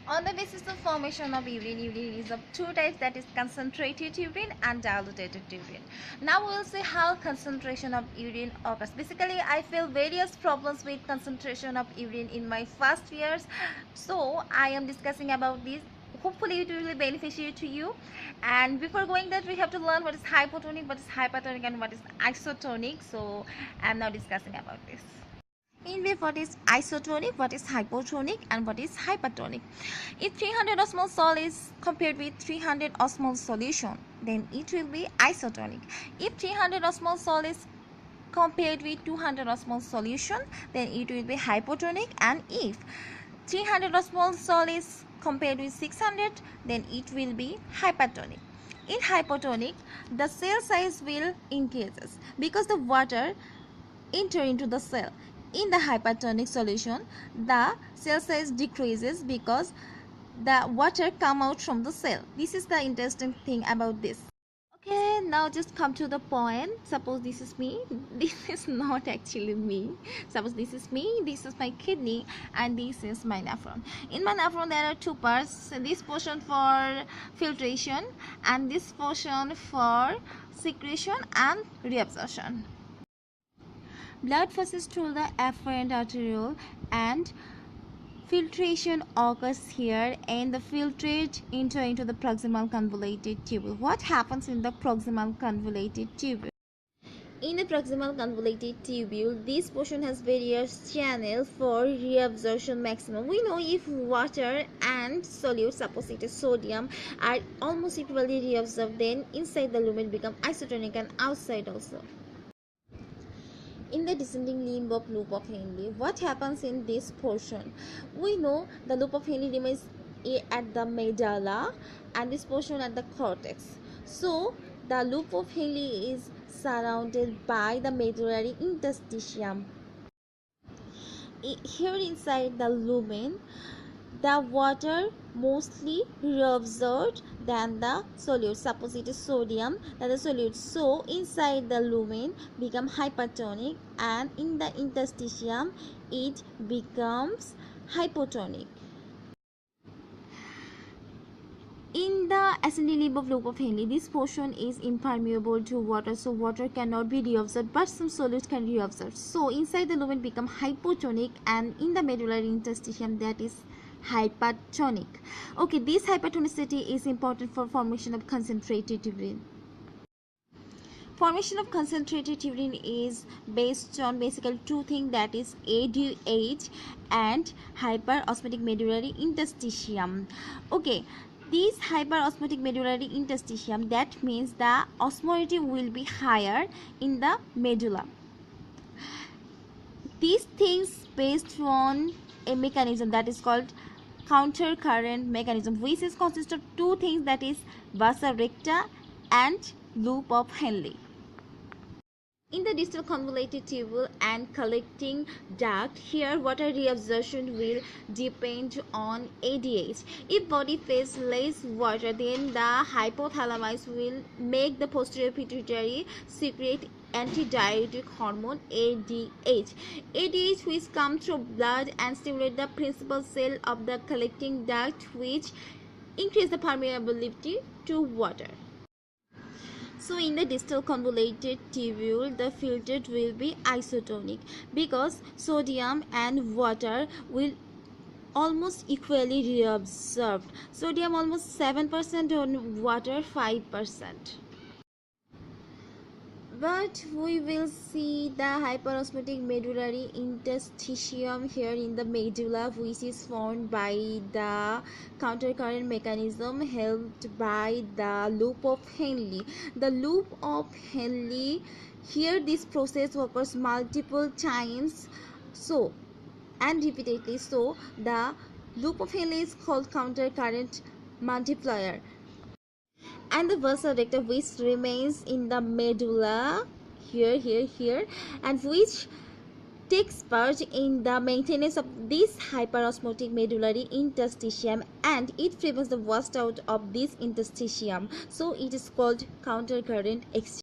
On the basis of formation of urine, urine is of two types, that is concentrated urine and diluted urine. Now we will see how concentration of urine occurs. Basically, I feel various problems with concentration of urine in my first years, so I am discussing about this. Hopefully it will be beneficial to you. And before going that, we have to learn what is hypotonic, what is hypertonic, and what is isotonic. So I am now discussing about this. In brief, what is isotonic, what is hypotonic, and what is hypertonic. If 300 osmol salt is compared with 300 osmol solution, then it will be isotonic. If 300 osmol salt is compared with 200 osmol solution, then it will be hypotonic. And if 300 osmol salt is compared with 600, then it will be hypertonic. In hypotonic, the cell size will increases because the water enter into the cell. In the hypertonic solution, the cell size decreases because the water come out from the cell. This is the interesting thing about this. Okay, now just come to the point. Suppose this is me. This is not actually me. Suppose this is me, this is my kidney, and this is my nephron. In my nephron there are two parts, this portion for filtration and this portion for secretion and reabsorption. Blood passes through the afferent arteriole and filtration occurs here, and the filtrate enter into the proximal convoluted tubule. What happens in the proximal convoluted tubule? In the proximal convoluted tubule, this portion has various channels for reabsorption maximum. We know if water and solute, suppose it is sodium, are almost equally reabsorbed, then inside the lumen become isotonic and outside also. In the descending limb of loop of Henle, what happens in this portion? We know the loop of Henle remains at the medulla and this portion at the cortex. So the loop of Henle is surrounded by the medullary interstitium. Here inside the lumen, the water mostly reabsorbed than the solute. Suppose it is sodium, that the solute. So inside the lumen become hypertonic, and in the interstitium it becomes hypotonic. In the ascending limb of loop of Henle, this portion is impermeable to water, so water cannot be reabsorbed, but some solute can reabsorb. So inside the lumen become hypotonic, and in the medullary interstitium that is hypertonic. Okay, this hypertonicity is important for formation of concentrated urine. Formation of concentrated urine is based on basically two things, that is ADH and hyperosmotic medullary interstitium. Okay, this hyperosmotic medullary interstitium, that means the osmolality will be higher in the medulla. These things based on a mechanism that is called counter current mechanism, which is consists of two things, that is vasa recta and loop of Henle. In the distal convoluted tubule and collecting duct, here water reabsorption will depend on ADH. If body feeds less water, then the hypothalamus will make the posterior pituitary secrete antidiuretic hormone ADH. ADH which comes through blood and stimulate the principal cell of the collecting duct, which increase the permeability to water. So in the distal convoluted tubule, the filtrate will be isotonic because sodium and water will almost equally reabsorbed. Sodium almost 7% on water 5%. But we will see the hyperosmotic medullary interstitium here in the medulla, which is formed by the countercurrent mechanism helped by the loop of Henle. The loop of Henle, here this process occurs multiple times and repeatedly, so the loop of Henle is called countercurrent multiplier. And the vasa recta, which remains in the medulla here and which takes part in the maintenance of this hyperosmotic medullary interstitium, and it prevents the wash out of this interstitium, so it is called countercurrent exchange.